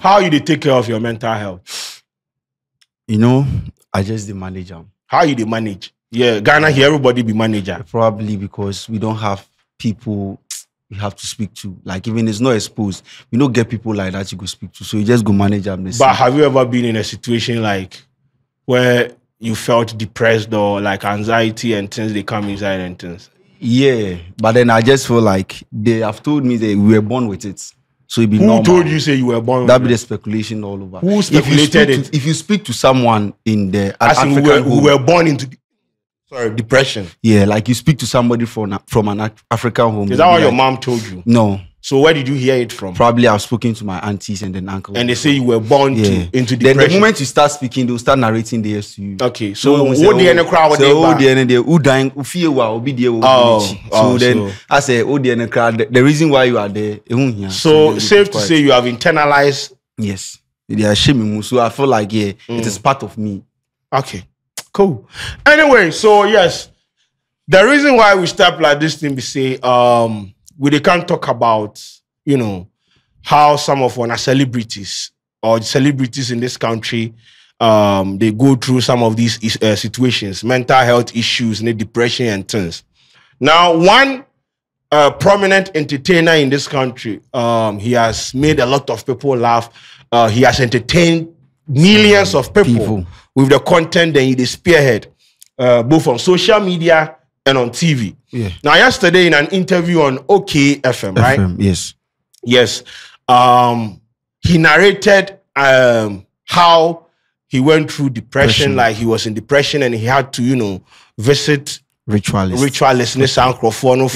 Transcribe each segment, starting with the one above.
How you take care of your mental health? You know, I just the manager. How you dey manage? Yeah, Ghana here, everybody be manager. Probably because we don't have people you have to speak to. Like even it's not exposed. We don't get people like that you go speak to. So you just go manage them. But have you ever been in a situation like where you felt depressed or like anxiety and things they come inside and things? Yeah, but then I just feel like they have told me that we were born with it. So it be Who normal. told you say you were born That with be it? the speculation all over. Who speculated it? If you speak to someone in the As in African we were born into depression. yeah, like you speak to somebody from an African home. Is that what your mom told you? No. So where did you hear it from? Probably I've spoken to my aunties and then uncles. And they say you were born into depression. Then the moment you start speaking, they'll start narrating the years to you. Okay, so who the end crowd who dying who fear will be there. So then I say oh the crowd. The reason why you are there. So safe to say you have internalized. Yes, they are shaming me. So I feel like it is part of me. Okay, cool. Anyway, so yes, the reason why we step like this thing, we say we can't talk about, you know, how some of our celebrities or celebrities in this country, they go through some of these situations, mental health issues, depression and things. Now, one prominent entertainer in this country, he has made a lot of people laugh. He has entertained millions of people with the content that he spearhead, both on social media and on TV. Yeah. Now, yesterday in an interview on OKFM, right? Yes. Yes. He narrated how he went through depression, like he was in depression and he had to, you know, visit ritualists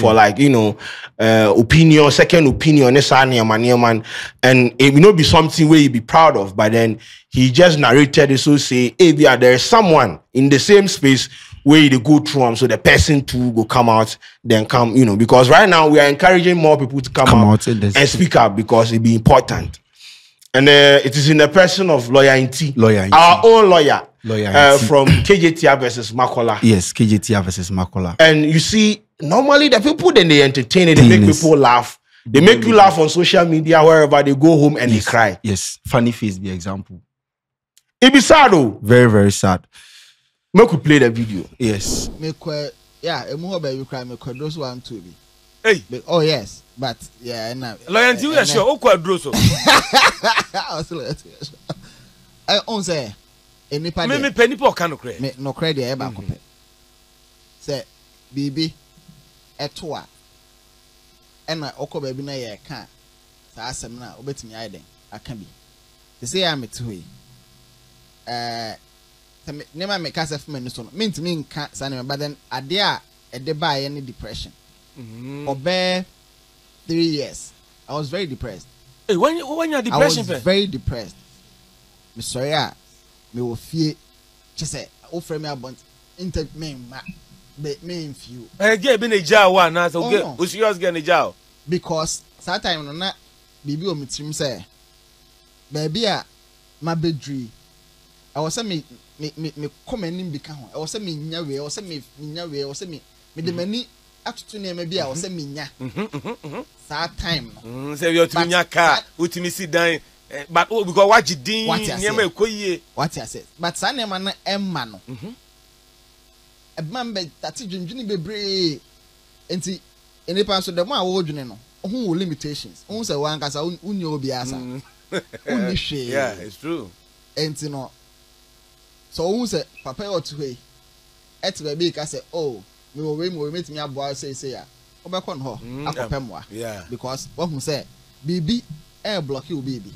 for like, you know, opinion, second opinion, and it will not be something where you be proud of. But then he just narrated it, so say, hey, there is someone in the same space where you go through them, so the person too will come out, then come, you know, because right now we are encouraging more people to come out and speak up because it be important. And it is in the person of lawyer Ntim, our own lawyer from KJTR versus Makola. Yes, KJTR versus Makola. And you see, normally the people then they entertain it, they make people laugh. They make you laugh on social media wherever they go home and they cry. Yes, funny face be example. It be sad though. Very, very sad. Make we play the video. Yes. Yeah, you cry. Those one to be. Hey. Oh yes, but yeah, now. Lawyer Ntim, you sure? Oh, Kwadwo. I own say. Me penny po kanu kre. Me no credit e ba kope. Say bibi etoa. Ena okọ ba bi na ye ka. Sa asem na obetimi aiden aka bi. They say am to we. Nema me kasa for me so no. Me ntimi nka sa ne, but then ade a ede ba ye ne depression. Obe 3 years. I was very depressed. Hey, when you depression, I was very depressed. Me sorry, me will fear. Just say, offer me a bunch. Inter me ma, me in few. Get been a jail one. Now so get. Who's yours getting a jail? Because sometimes no na baby o me trim say, baby a my bedroom. I was say me come and be can. I was say me nyawe. I was say me nyawe. I was say me the many. Atutu ne maybe I was say minya. Sad time. Say you to minya car. Utimi sit down. But because what you did, what I said. But Sunday man Emma no. A man be that dream bebre. Enti any part so the man would no. Who limitations? Who say one casa unyo biasa. Yeah, it's true. Enti no. So who say papa or two way. Et baby ka say oh. We meet me aboa say ya obekon ho akopemwa because what who say bibi air block you baby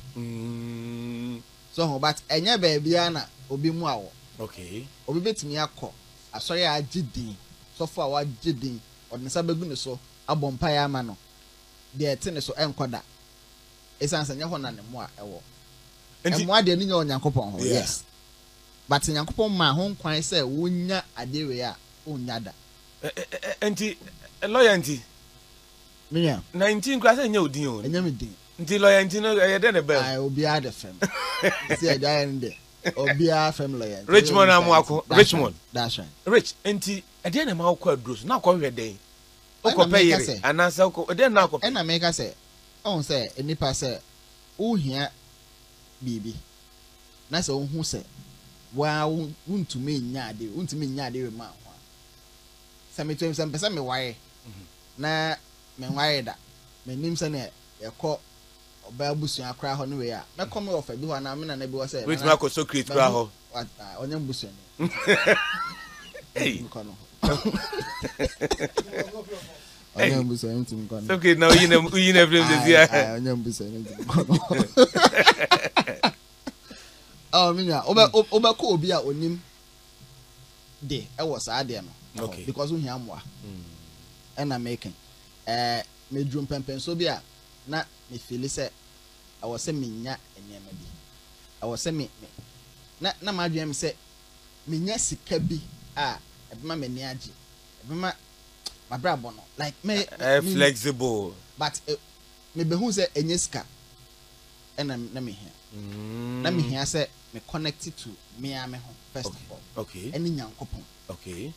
so but enya baby ana obi mu awo okay obi betimi akọ asori agidin so for wa agidin odnesa begu ne so abompa ya ama no de etene so enkoda esansa nya ho na ne mu a ewo emwa de ni nya onyankopon ho yes but nyankopon ma ho nkwan say wonya adewe a onyada Nti lawyer Ntim. Me 19 class enya odin o. Enya me din. Nti lawyer Ntim no ye dey na be. I obi a the fam. See a guy in there. Obi a fam lawyer. Richmond amwako. Richmond. That's right. Rich nti e dey na ma Kwadwo so na ko hwe den. Oko payere anasa oko e dey na ko. E na make say on say enipa say wo hia baby. Nice on who said, well, won't to me nyade, won't to me nyade with my one. Some person me why. Na me why that. Me name sene a call or babus and cry on the way. Me come off a do an amina never was said. Which Marco so create craho. What on your bush? Hey. Okay, now you never this year. Oh, Mina, Oba Kobia onim de. I was Adiano. Okay. Because we hear more. And I'm making me drum pempen so be na me feel say I was say me nya enyema bi. I was say me na my dream say me nya sika bi ebema me ni age. Ebema my brother no like me flexible. But me be who say enye sika. And na me here. Na me here say me connected to me ame ho first of all. Okay. Eni nyankopon. Okay.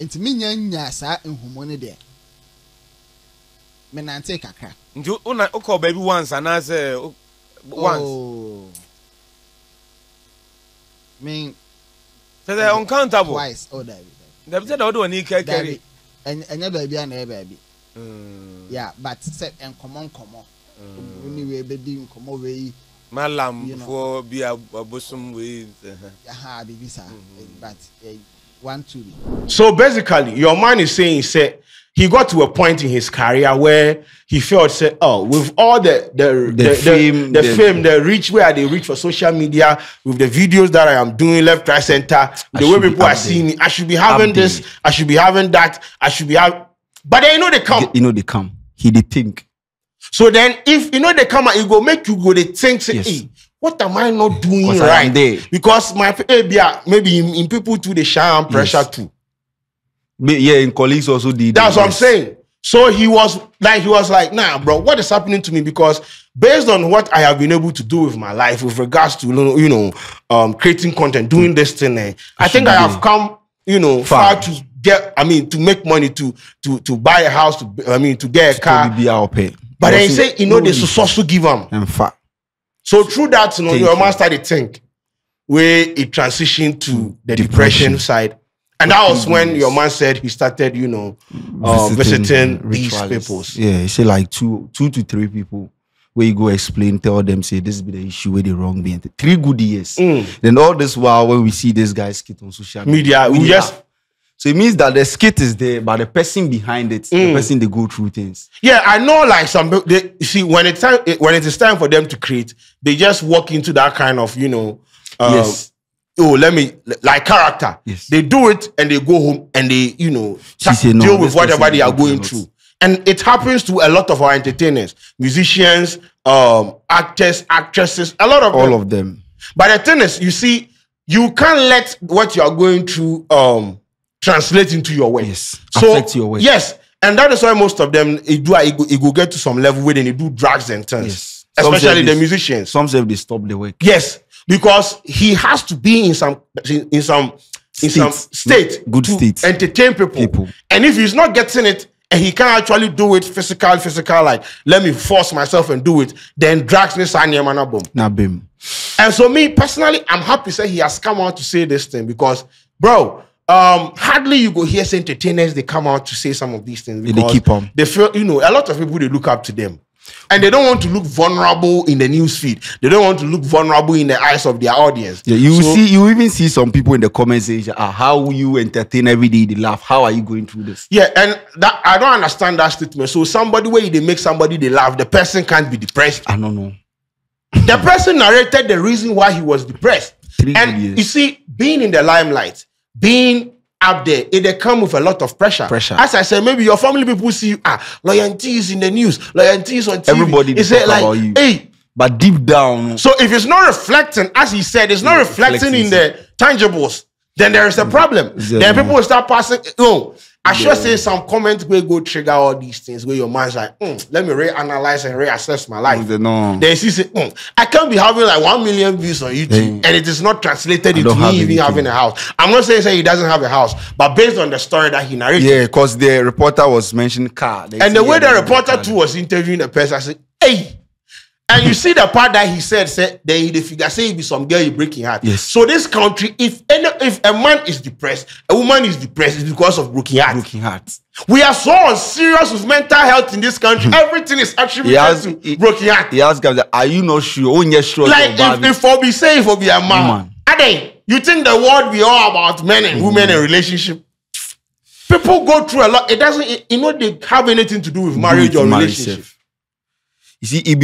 Enti me nya sa enhumo ne de. Me nante kakra. Nti una call baby once and I say once. Oh. Me so they uncountable. Twice. Oh, David. They said do any carry. Enya baby and baby. Yeah, but set and common. Anyway, baby, come away. Malam for be a bosom with baby, sir. But 1 2. So basically, your man is saying, he got to a point in his career where he felt, with all the fame, the reach where they reach for social media, with the videos that I am doing left, right, center, the way people are seeing me, I should be having this, I should be having that, I should be having. But then they come. He did think. So then, if they come and it go make you go, they think, say, hey, what am I not doing right? Because my maybe in people too, they share pressure too. Yeah, in colleagues also did. That's what I'm saying. So he was like, nah, bro, what is happening to me? Because based on what I have been able to do with my life, with regards to creating content, doing this thing, I think I have come, far to get. To make money to buy a house, to get a car. But then he say, they should also give them. So through that, your man started to think where it transitioned to the depression side. And that was when your man said he started, visiting these people. Yeah, he said like two to three people where you go explain, tell them, say this be the issue where they wrong being 3 good years. Then all this while when we see this guy skit on social media, we just. So it means that the skit is there, but the person behind it, the person they go through things. Yeah, I know. Like some, you see, when it is time for them to create, they just walk into that kind of, yes. Like character. Yes. They do it and they go home and they, deal with whatever they are going through. And it happens to a lot of our entertainers, musicians, actors, actresses, all of them. But the thing is, you see, you can't let what you are going through translate into your way. Yes. Affect your way. Yes. And that is why most of them it go get to some level where they do drugs and things. Yes. Especially the musicians. Some say they stop the work. Yes. Because he has to be in some state good to state. Entertain people. And if he's not getting it and he can't actually do it physical, like let me force myself and do it, then drugs is na boom. And so me personally, I'm happy to say he has come out to say this thing because, bro, hardly you go hear entertainers they come out to say some of these things because they keep on. They feel a lot of people they look up to them. And they don't want to look vulnerable in the news feed. They don't want to look vulnerable in the eyes of their audience. Yeah, you even see some people in the comment section, how will you entertain every day? They laugh. How are you going through this? Yeah, and that I don't understand that statement. So somebody where they make somebody they laugh, the person can't be depressed. I don't know. The person narrated the reason why he was depressed. 3 and years. You see, being in the limelight, being up there, it come with a lot of pressure. As I said, maybe your family people see you, loyalty is in the news, loyalty is on TV. Everybody they say like, about you. Hey. But deep down. So if it's not reflecting, as he said, it's not reflecting in the tangibles, then there is a problem. Then people will start passing. I should say some comments will go trigger all these things where your mind's like, let me reanalyze and reassess my life. Then you say, I can't be having like 1 million views on YouTube and it is not translated into me even having a house. I'm not saying he doesn't have a house, but based on the story that he narrated. Yeah, because the reporter was mentioning car. And the way the reporter too was interviewing the person, I said, hey, And you see the part that he said then the figure say it be some girl you breaking heart. Yes. So this country, if a man is depressed, a woman is depressed, it's because of broken heart. Broken heart. We are so serious with mental health in this country. Everything is attributed to broken heart. He asked guys, are you not sure? Oh, yes, sure. Like if for be say for be a man. You think the world be all about men and women and relationship? People go through a lot. It doesn't, they have anything to do with marriage or relationship. You see,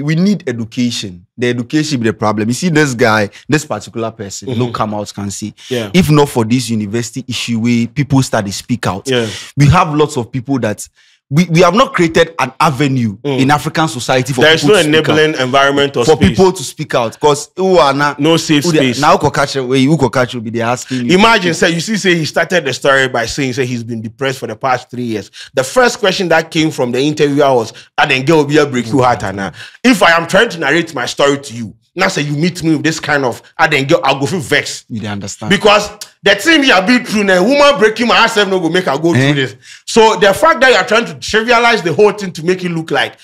we need education. The education be the problem. You see, this guy, this particular person, no come out can see. Yeah. If not for this university issue where people start to speak out, we have lots of people that we have not created an avenue in African society for there's no enabling environment or for space. people to speak out because no safe space. Now, will be there asking you. Imagine, say he started the story by saying he's been depressed for the past 3 years. The first question that came from the interviewer was, "I then girl be a break you heart now. If I am trying to narrate my story to you, now say you meet me with this kind of, I then girl, I'll go feel vexed. You understand? Because the thing you have been through now, woman breaking my ass, no go make her go through this. So the fact that you are trying to trivialize the whole thing to make it look like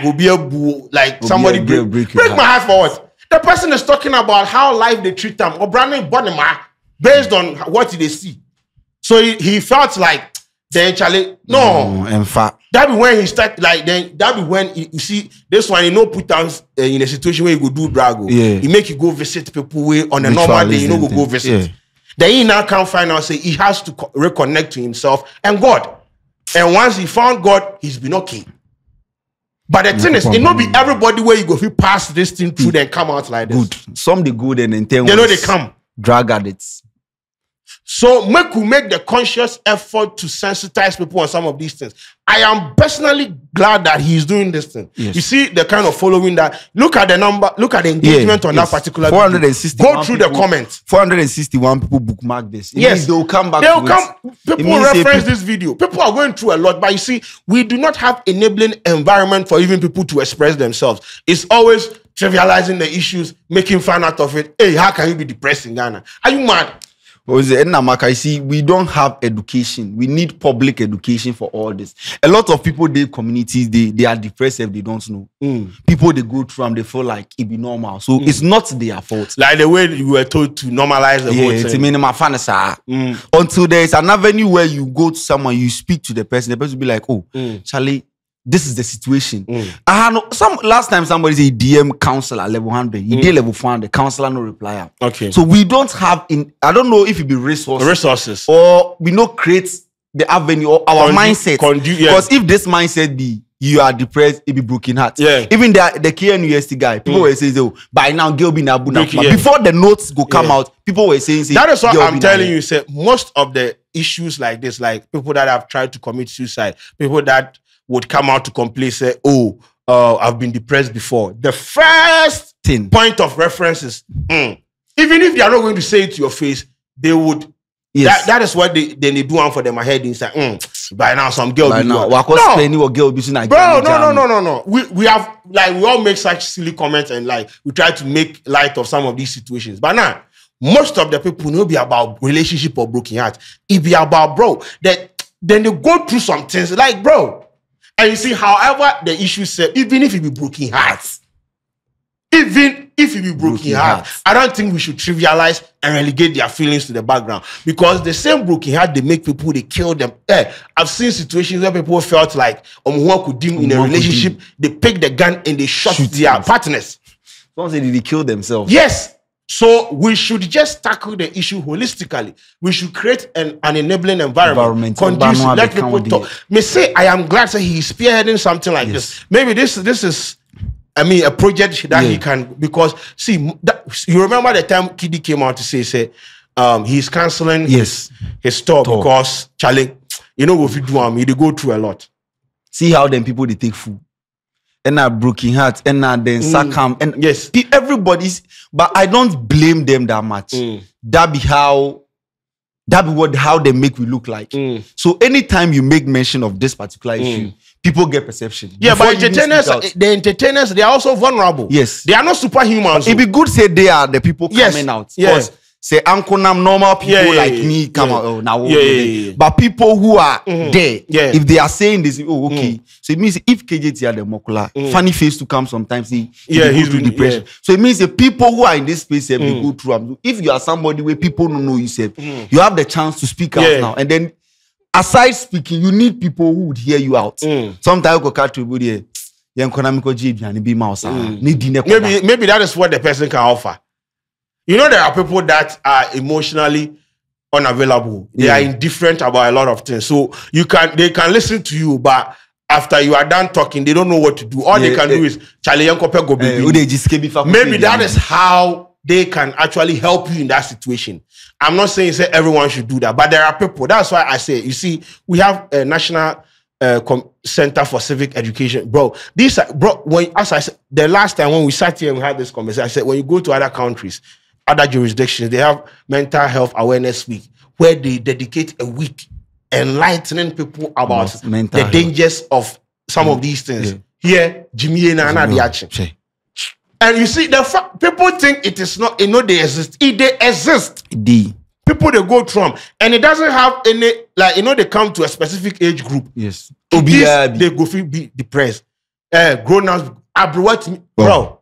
will be a boo, like will somebody break my heart for what? The person is talking about how life they treat them or branding bonema based on what they see. So he felt like then Charlie, no, in fact, that be when he start then that be when you see this one, put down in a situation where you go do drag. He make you go visit people where on a normal day go visit. Yeah. Then he now can't find out, say he has to reconnect to himself and God. And once he found God, he's been okay. But the thing is, it not be everybody where you go, if you pass this thing through, then come out like this. Good. Some they good and then they come. Drug addicts. So make the conscious effort to sensitize people on some of these things. I am personally glad that he's doing this thing. Yes. You see the kind of following that. Look at the number. Look at the engagement on that particular video. 461. Go through the comments. 461 people bookmark this. Yes, they'll come back. People reference this video. People are going through a lot, but you see, we do not have enabling environment for even people to express themselves. It's always trivializing the issues, making fun out of it. Hey, how can you be depressed in Ghana? Are you mad? I see we don't have education. We need public education for all this. A lot of people, their communities, they are depressed if they don't know. People they go through and they feel like it be normal. So it's not their fault. Like the way you were told to normalize the whole thing. It's a minimum fantasy. Until there is an avenue where you go to someone, you speak to the person will be like, oh, Charlie, this is the situation. I know last time somebody said DM counselor level 100, he did level 400, counselor no reply. Okay. So we don't have I don't know if it be resources or we not create the avenue or our mindset. Because if this mindset be you are depressed, it be broken heart. Yeah. Even the KNUST guy, people were saying, oh, by now girl be na before the notes go come out, people were saying that is what I'm telling you. Say most of the issues like this, like people that have tried to commit suicide, people that would come out to complain, say, oh, I've been depressed before. The first point of reference is, even if they are not going to say it to your face, they would. Yes. That is what they do on for them ahead inside. By now, some girl be no. Bro, no. We have, like, we all make such silly comments and, like, we try to make light of some of these situations. But now, most of the people know be about relationship or broken heart. It be about, bro, that then they go through some things, like, bro. And you see, however the issue said, even if it be broken hearts, I don't think we should trivialize and relegate their feelings to the background. Because the same broken heart, they make people, they kill them. I've seen situations where people felt like who could deal in a relationship, they pick the gun and they shoot their partners. Don't say they kill themselves. Yes. So we should just tackle the issue holistically. We should create an enabling environment. Conducive. Let people talk. Me say, I am glad that he's spearheading something like this. Maybe this is, a project that he can, because see, you remember the time Kiddy came out to say, he's canceling his store because Charlie, if you do he go through a lot. See how them people they take food. And a broken heart, and then Sakam, and everybody's, but I don't blame them that much. That be how they make we look like. So anytime you make mention of this particular issue, people get perception. Yeah, but the entertainers, they are also vulnerable. Yes. They are not superhumans. It'd be good to say they are the people coming out. Yes. say uncle normal people like me come out now. But people who are there, if they are saying this, okay. So it means if KJT are the Mokula, funny face to come sometimes. He's through depression. So it means the people who are in this space they go through. If you are somebody where people don't know you, you have the chance to speak out now. And then aside speaking, you need people who would hear you out. Sometimes you catch you maybe that is what the person can offer. You know, there are people that are emotionally unavailable. They are indifferent about a lot of things. So they can listen to you, but after you are done talking, they don't know what to do. All they can do is maybe that is how they can actually help you in that situation. I'm not saying everyone should do that, but there are people. That's why I say, you see, we have a national Center for Civic Education, bro. As I said, the last time when we sat here and we had this conversation, I said, when you go to other countries, other jurisdictions, they have mental health awareness week where they dedicate a week enlightening people about the dangers of some of these things. Here, Jimmy and Diachi. And you see, people think it is not, they exist. They exist. People they go through them, and it doesn't have any, they come to a specific age group. Yes. They go be depressed. Grown ups, bro.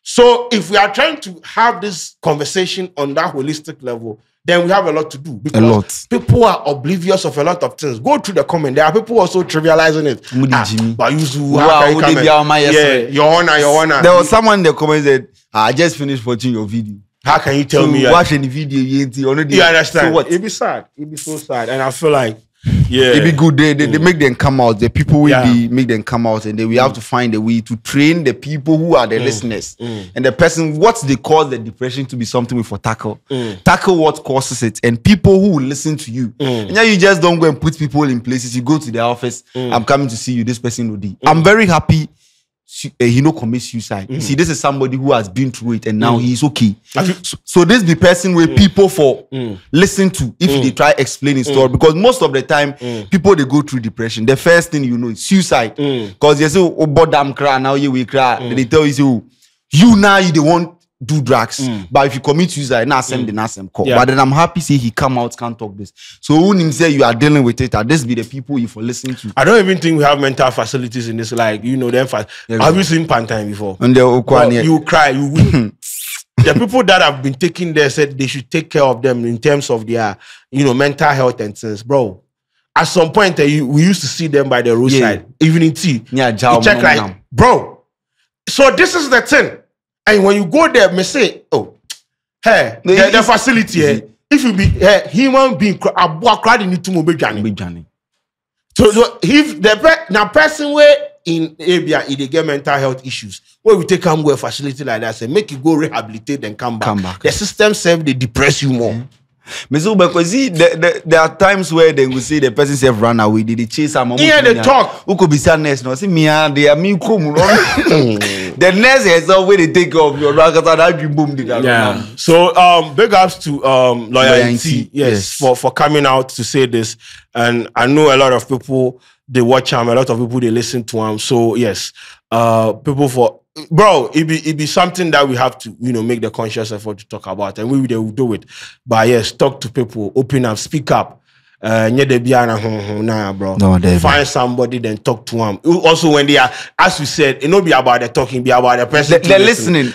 So if we are trying to have this conversation on that holistic level, then we have a lot to do. Because people are oblivious of a lot of things. Go through the comment. There are people also trivializing it. Your honor. There was someone in the comments that I just finished watching your video. How can you tell me? Watching the video, you understand? So what? It'd be sad. It'd be so sad. And I feel like, it'd be good. They make them come out. The people will make them come out, and then we have to find a way to train the people who are the listeners. And the person, what they call the depression to be something we for tackle. Tackle what causes it, and people who will listen to you. And now you just don't go and put people in places. You go to the office. I'm coming to see you. This person will do. I'm very happy. He commit suicide. You see, this is somebody who has been through it and now he's okay. So this the person where people for listen to if they try explaining story, because most of the time people they go through depression. The first thing you know is suicide. Because they say, oh, but damn cry now we cry. Then they tell you, you now you don't want do drugs, but if you commit suicide, now send the call. But then I'm happy say he come out can't talk this. So when him say you are dealing with it, this be the people you for listening to. I don't even think we have mental facilities in this. Like them. Have you seen Pantime before? And you cry, you weep. The people that have been taking there said they should take care of them in terms of their mental health and things, bro. At some point, we used to see them by the roadside, evening tea. Yeah, check like, bro. So this is the thing. And when you go there, me say, oh, hey, the facility, if you be human being, a crowd in to be Johnny. So if the person where in Abia, they get mental health issues, where we take them go a facility like that, say make you go rehabilitate and come back. The system self they depress you more. Because there are times where they will say the person self run away, they chase them. Yeah, they talk. Who could be sadness? No, see me, they are me come. The next is where they take off your boom. Yeah. So big ups to Loyalty, yes, for coming out to say this. And I know a lot of people they watch him, a lot of people they listen to him. So yes, people for. Bro, it be something that we have to, make the conscious effort to talk about, and we will do it. But yes, talk to people, open up, speak up. Bro. Find somebody, then talk to them. Also, when they are, as we said, it not be about the talking, be about the person. They're listening.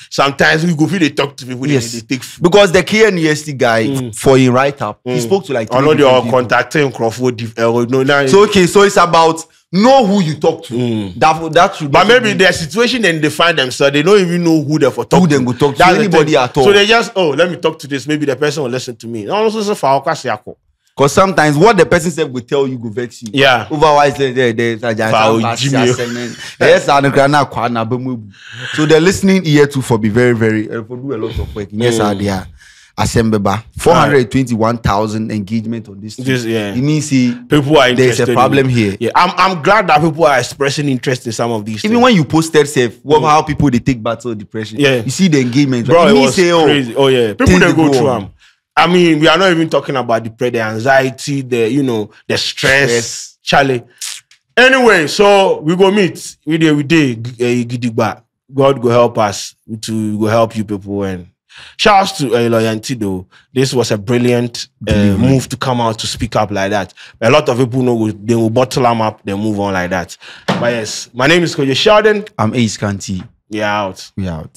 Sometimes we go feel they talk to people. Yes. They take because the KNUST guy for a write up, he spoke to like. I know they are contacting Crawford. So okay, so it's about. Know who you talk to. That should. But maybe their situation and they find themselves, they don't even know who they're for talk. Who they go talk to anybody at all. So they just let me talk to this. Maybe the person will listen to me. Because sometimes what the person said will tell you go vex you. Yeah. Otherwise, there's so they're listening here too for be very, very for do a lot of work. Yes, they are. Assemble 421,000 engagement on this. It means people are there's a problem here. Yeah, I'm glad that people are expressing interest in some of these. Even when you posted how people they take battle depression. Yeah, you see the engagement. Bro, it was crazy. Oh yeah, people they go through them. I mean, we are not even talking about the anxiety, the stress, Charlie. Anyway, so we go meet. We did. God go help us to go help you people and. Shouts to Ntim though. This was a brilliant move to come out to speak up like that. A lot of people know they will bottle them up, they move on like that. But yes, my name is Coach Sheldon. I'm Ace Kanti. We are out. We out.